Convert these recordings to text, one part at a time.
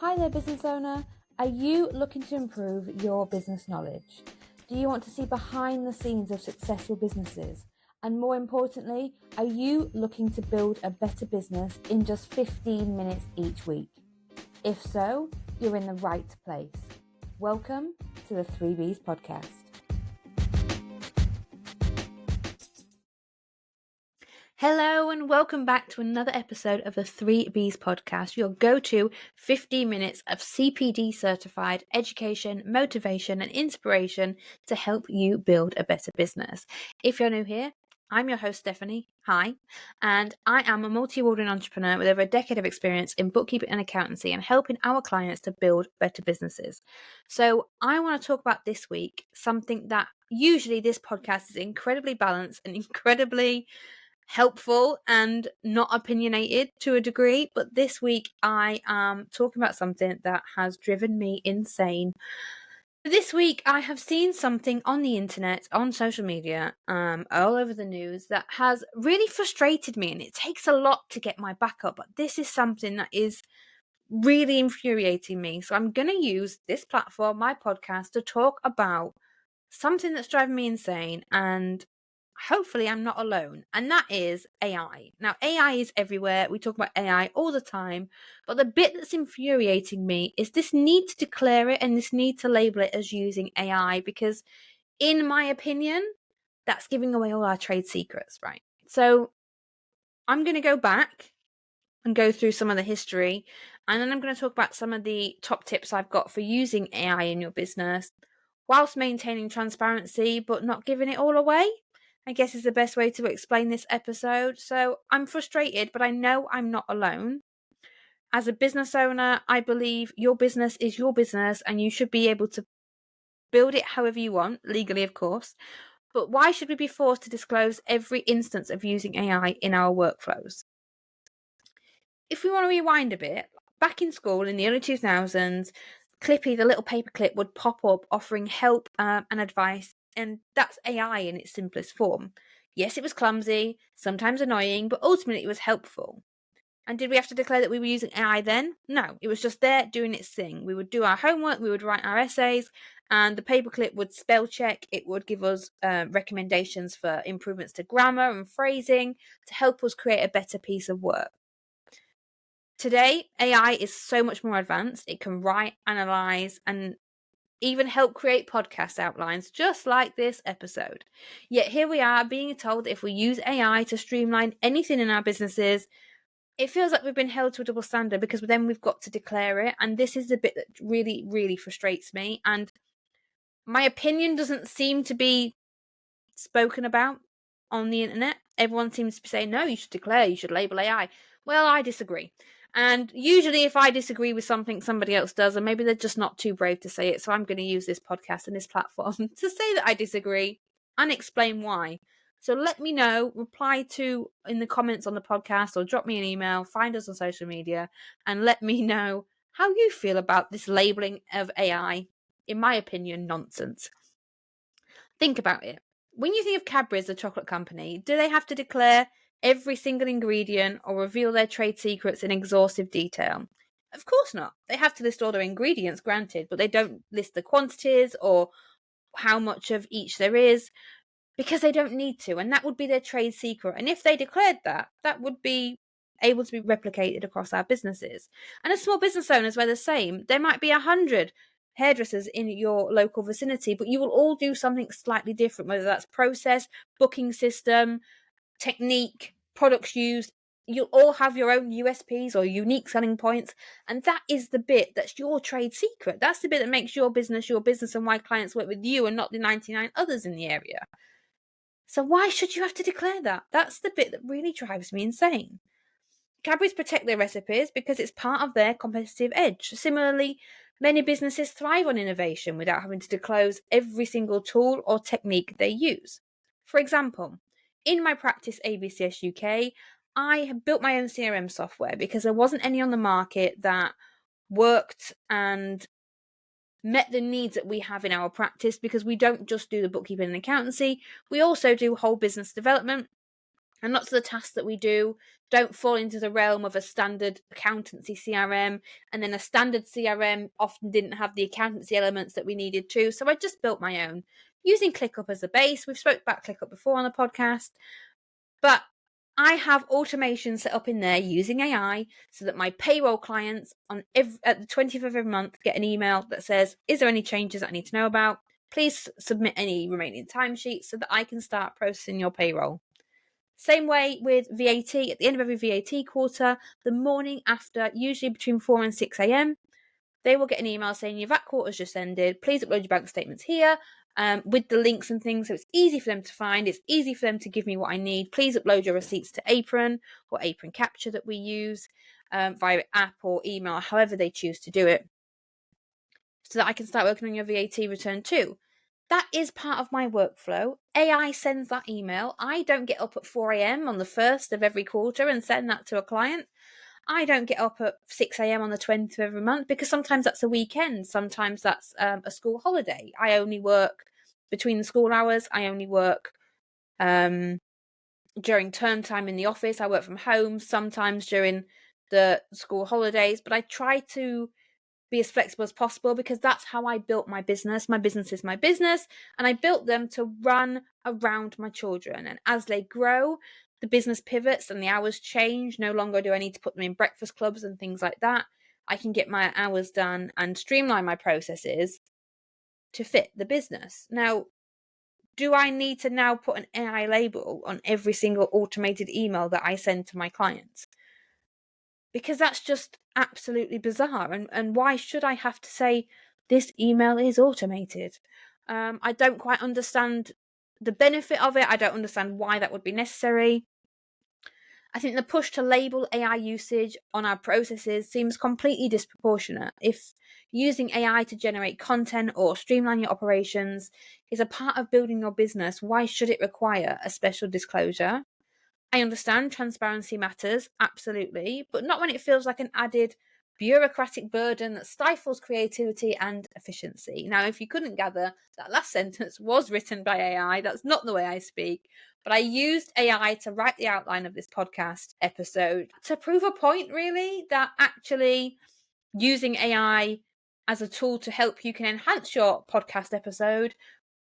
Hi there, business owner. Are you looking to improve your business knowledge? Do you want to see behind the scenes of successful businesses? And more importantly, are you looking to build a better business in just 15 minutes each week? If so, you're in the right place. Welcome to the 3Bs podcast. Hello and welcome back to another episode of the 3Bs podcast, your go-to 15 minutes of CPD certified education, motivation and inspiration to help you build a better business. If you're new here, I'm your host Stephanie, hi, and I am a multi-awarding entrepreneur with over a decade of experience in bookkeeping and accountancy and helping our clients to build better businesses. So I want to talk about this week something that usually this podcast is incredibly balanced and incredibly helpful and not opinionated to a degree, but this week I am talking about something that has driven me insane. This week I have seen something on the internet, on social media, all over the news that has really frustrated me, and it takes a lot to get my back up, but this is something that is really infuriating me. So I'm going to use this platform, my podcast, to talk about something that's driving me insane, and hopefully I'm not alone, and that is AI. Now, AI is everywhere. We talk about AI all the time, but the bit that's infuriating me is this need to declare it and this need to label it as using AI, because in my opinion, that's giving away all our trade secrets, right? So I'm going to go back and go through some of the history, and then I'm going to talk about some of the top tips I've got for using AI in your business whilst maintaining transparency but not giving it all away, I guess is the best way to explain this episode. So I'm frustrated, but I know I'm not alone. As a business owner, I believe your business is your business and you should be able to build it however you want, legally of course. But why should we be forced to disclose every instance of using AI in our workflows? If we want to rewind a bit, back in school in the early 2000s, Clippy, the little paperclip, would pop up offering help and advice, and that's AI in its simplest form. Yes, it was clumsy, sometimes annoying, but ultimately it was helpful. And did we have to declare that we were using AI then? No, it was just there doing its thing. We would do our homework, we would write our essays, and the paperclip would spell check. It would give us recommendations for improvements to grammar and phrasing to help us create a better piece of work. Today, AI is so much more advanced. It can write, analyze, and even help create podcast outlines, just like this episode. Yet here we are being told that if we use AI to streamline anything in our businesses, it feels like we've been held to a double standard, because then we've got to declare it. And this is the bit that really, really frustrates me. And my opinion doesn't seem to be spoken about on the internet. Everyone seems to be saying, no, you should declare, you should label AI. Well, I disagree. And usually if I disagree with something somebody else does, and maybe they're just not too brave to say it, so I'm going to use this podcast and this platform to say that I disagree and explain why. So let me know, reply to in the comments on the podcast, or drop me an email, find us on social media, and let me know how you feel about this labeling of AI. In my opinion, nonsense. Think about it. When you think of Cadbury as a chocolate company, do they have to declare every single ingredient or reveal their trade secrets in exhaustive detail? Of course not. They have to list all their ingredients, granted, but they don't list the quantities or how much of each there is, because they don't need to, and that would be their trade secret. And if they declared that, that would be able to be replicated across our businesses. And as small business owners, we're the same. There might be 100 hairdressers in your local vicinity, but you will all do something slightly different, whether that's process, booking system, technique, products used. You'll all have your own USPs or unique selling points, and that is the bit that's your trade secret. That's the bit that makes your business, and why clients work with you and not the 99 others in the area. So why should you have to declare that? That's the bit that really drives me insane. Cadbury's protect their recipes because it's part of their competitive edge. Similarly, many businesses thrive on innovation without having to disclose every single tool or technique they use. For example, in my practice ABCS UK, I have built my own CRM software because there wasn't any on the market that worked and met the needs that we have in our practice, because we don't just do the bookkeeping and accountancy, we also do whole business development. And lots of the tasks that we do don't fall into the realm of a standard accountancy CRM. And then a standard CRM often didn't have the accountancy elements that we needed to. So I just built my own using ClickUp as a base. We've spoke about ClickUp before on the podcast. But I have automation set up in there using AI so that my payroll clients at the 20th of every month get an email that says, is there any changes that I need to know about? Please submit any remaining timesheets so that I can start processing your payroll. Same way with VAT. At the end of every VAT quarter, the morning after, usually between 4 and 6 a.m., they will get an email saying your VAT quarter's just ended. Please upload your bank statements here with the links and things, so it's easy for them to find. It's easy for them to give me what I need. Please upload your receipts to Apron or Apron Capture that we use via app or email, however they choose to do it, so that I can start working on your VAT return too. That is part of my workflow. AI sends that email. I don't get up at 4 a.m. on the 1st of every quarter and send that to a client. I don't get up at 6 a.m. on the 20th of every month because sometimes that's a weekend. Sometimes that's a school holiday. I only work between the school hours. I only work during term time in the office. I work from home sometimes during the school holidays, but I try to be as flexible as possible because that's how I built my business. My business is my business, and I built them to run around my children. And as they grow, the business pivots and the hours change. No longer do I need to put them in breakfast clubs and things like that. I can get my hours done and streamline my processes to fit the business. Now, do I need to now put an AI label on every single automated email that I send to my clients? Because that's just absolutely bizarre. And why should I have to say this email is automated? I don't quite understand the benefit of it. I don't understand why that would be necessary. I think the push to label AI usage on our processes seems completely disproportionate. If using AI to generate content or streamline your operations is a part of building your business, why should it require a special disclosure? I understand transparency matters, absolutely, but not when it feels like an added bureaucratic burden that stifles creativity and efficiency. Now, if you couldn't gather, that last sentence was written by AI. That's not the way I speak, but I used AI to write the outline of this podcast episode to prove a point, really, that actually using AI as a tool to help you can enhance your podcast episode.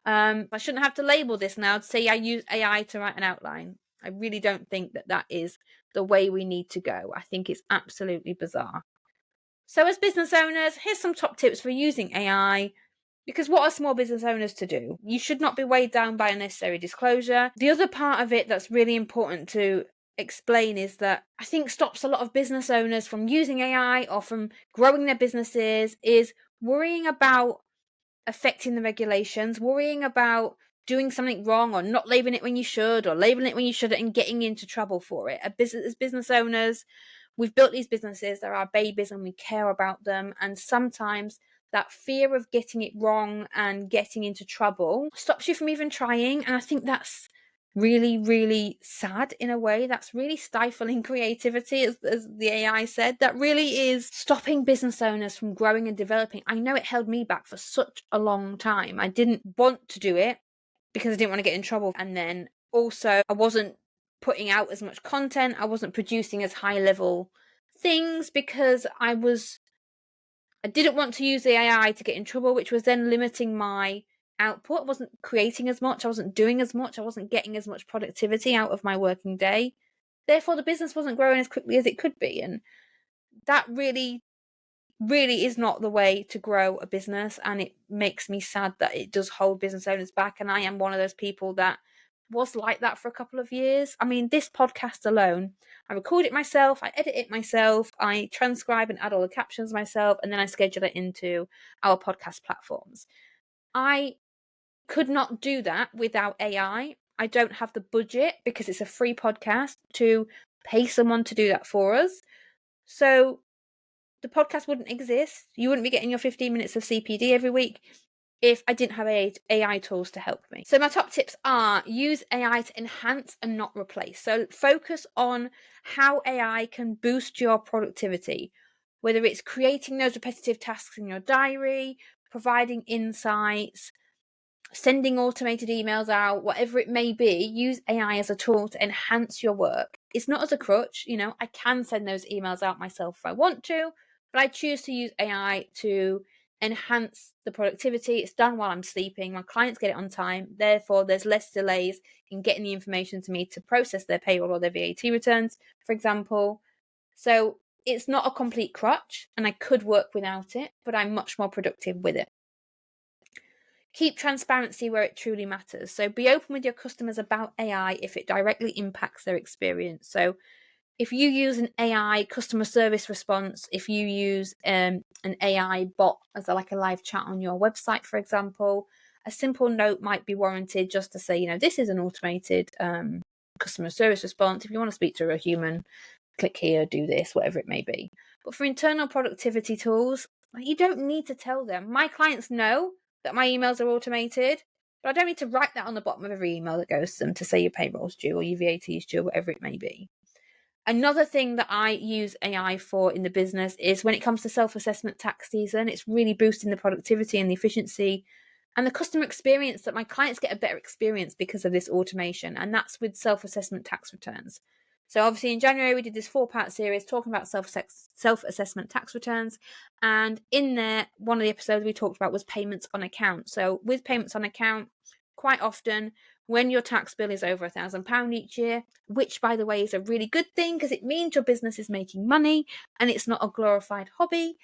I shouldn't have to label this now to say I use AI to write an outline. I really don't think that that is the way we need to go. I think it's absolutely bizarre. So as business owners, here's some top tips for using AI, because what are small business owners to do? You should not be weighed down by unnecessary disclosure. The other part of it that's really important to explain is that I think stops a lot of business owners from using AI or from growing their businesses is worrying about affecting the regulations, worrying about doing something wrong or not labeling it when you should or labeling it when you shouldn't and getting into trouble for it. As business owners, we've built these businesses, they're our babies and we care about them. And sometimes that fear of getting it wrong and getting into trouble stops you from even trying. And I think that's really, really sad in a way. That's really stifling creativity, as the AI said. That really is stopping business owners from growing and developing. I know it held me back for such a long time. I didn't want to do it because I didn't want to get in trouble. And then also I wasn't putting out as much content. I wasn't producing as high level things because I didn't want to use the AI to get in trouble, which was then limiting my output. I wasn't creating as much. I wasn't doing as much. I wasn't getting as much productivity out of my working day. Therefore, the business wasn't growing as quickly as it could be. And that really, really is not the way to grow a business. And it makes me sad that it does hold business owners back. And I am one of those people that was like that for a couple of years. I mean, this podcast alone, I record it myself, I edit it myself, I transcribe and add all the captions myself, and then I schedule it into our podcast platforms. I could not do that without AI. I don't have the budget, because it's a free podcast, to pay someone to do that for us. So the podcast wouldn't exist. You wouldn't be getting your 15 minutes of CPD every week if I didn't have AI tools to help me. So my top tips are: use AI to enhance and not replace. So focus on how AI can boost your productivity, whether it's creating those repetitive tasks in your diary, providing insights, sending automated emails out, whatever it may be, use AI as a tool to enhance your work. It's not as a crutch, I can send those emails out myself if I want to, but I choose to use AI to enhance the productivity. It's done while I'm sleeping. My clients get it on time. Therefore, there's less delays in getting the information to me to process their payroll or their VAT returns, for example. So it's not a complete crutch, and I could work without it, but I'm much more productive with it. Keep transparency where it truly matters. So be open with your customers about AI if it directly impacts their experience. So if you use an AI customer service response, if you use an AI bot as like a live chat on your website, for example, a simple note might be warranted just to say, this is an automated customer service response. If you want to speak to a human, click here, do this, whatever it may be. But for internal productivity tools, you don't need to tell them. My clients know that my emails are automated, but I don't need to write that on the bottom of every email that goes to them to say your payroll's due or your VAT is due, whatever it may be. Another thing that I use AI for in the business is when it comes to self-assessment tax season, it's really boosting the productivity and the efficiency and the customer experience, that my clients get a better experience because of this automation. And that's with self-assessment tax returns. So obviously in January, we did this 4-part series talking about self-assessment tax returns. And in there, one of the episodes we talked about was payments on account. So with payments on account, quite often when your tax bill is over £1,000 each year, which by the way is a really good thing because it means your business is making money and it's not a glorified hobby,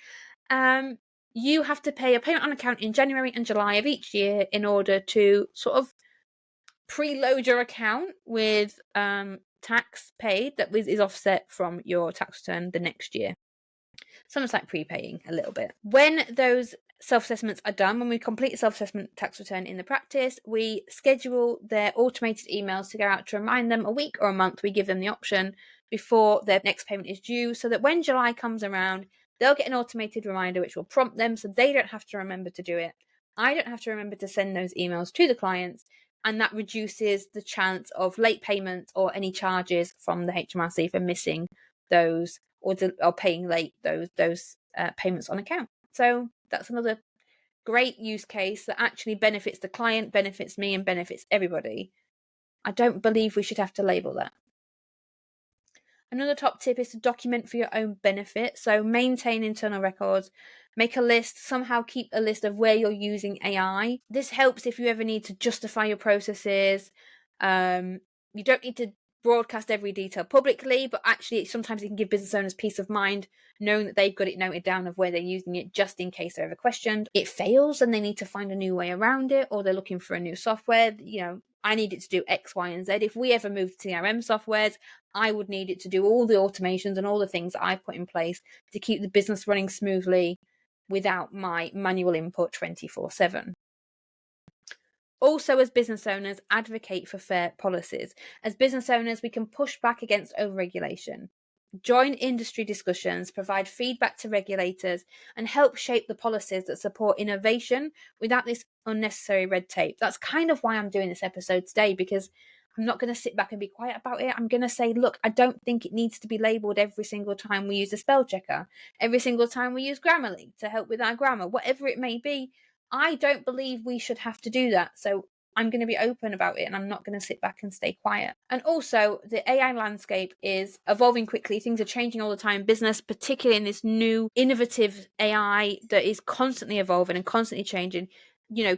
you have to pay a payment on account in January and July of each year in order to sort of preload your account with tax paid that is offset from your tax return the next year. It's almost like prepaying a little bit. When those self-assessments are done, when we complete a self-assessment tax return in the practice, we schedule their automated emails to go out to remind them a week or a month. We give them the option before their next payment is due, so that when July comes around, they'll get an automated reminder which will prompt them so they don't have to remember to do it. I don't have to remember to send those emails to the clients, and that reduces the chance of late payments or any charges from the HMRC for missing those or paying late those payments on account. So that's another great use case that actually benefits the client, benefits me, and benefits everybody. I don't believe we should have to label that. Another top tip is to document for your own benefit. So maintain internal records, make a list, somehow keep a list of where you're using AI. This helps if you ever need to justify your processes. You don't need to broadcast every detail publicly, but actually sometimes it can give business owners peace of mind knowing that they've got it noted down of where they're using it, just in case they're ever questioned. It fails and they need to find a new way around it, or they're looking for a new software. I need it to do X, Y, and Z. If we ever move to CRM softwares, I would need it to do all the automations and all the things that I've put in place to keep the business running smoothly without my manual input 24/7. Also, as business owners, advocate for fair policies. As business owners, we can push back against overregulation, join industry discussions, provide feedback to regulators, and help shape the policies that support innovation without this unnecessary red tape. That's kind of why I'm doing this episode today, because I'm not going to sit back and be quiet about it. I'm going to say, look, I don't think it needs to be labelled every single time we use a spell checker, every single time we use Grammarly to help with our grammar, whatever it may be. I don't believe we should have to do that. So I'm going to be open about it and I'm not going to sit back and stay quiet. And also, the AI landscape is evolving quickly. Things are changing all the time. Business, particularly in this new innovative AI that is constantly evolving and constantly changing.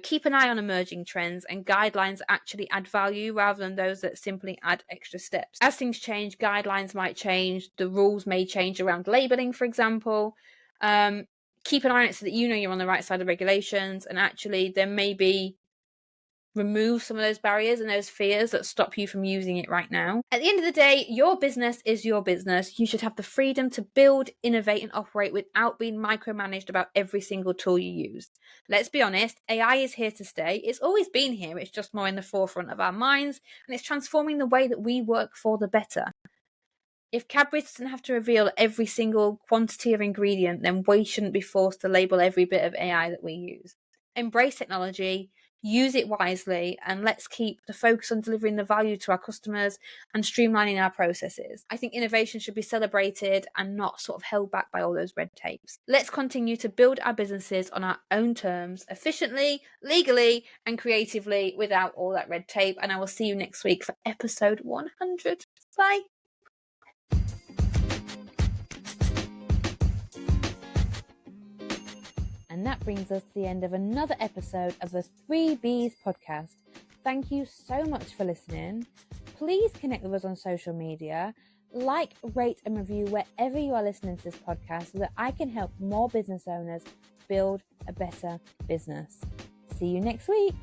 Keep an eye on emerging trends, and guidelines actually add value rather than those that simply add extra steps. As things change, guidelines might change. The rules may change around labeling, for example. Keep an eye on it so that you're on the right side of regulations, and actually there may be remove some of those barriers and those fears that stop you from using it right now. At the end of the day, your business is your business. You should have the freedom to build, innovate, and operate without being micromanaged about every single tool you use. Let's be honest, AI is here to stay. It's always been here. It's just more in the forefront of our minds, and it's transforming the way that we work for the better. If Cadbury doesn't have to reveal every single quantity of ingredient, then we shouldn't be forced to label every bit of AI that we use. Embrace technology, use it wisely, and let's keep the focus on delivering the value to our customers and streamlining our processes. I think innovation should be celebrated and not sort of held back by all those red tapes. Let's continue to build our businesses on our own terms, efficiently, legally, and creatively, without all that red tape. And I will see you next week for episode 100. Bye. And that brings us to the end of another episode of the 3Bs podcast. Thank you so much for listening. Please connect with us on social media. Like, rate and review wherever you are listening to this podcast so that I can help more business owners build a better business. See you next week.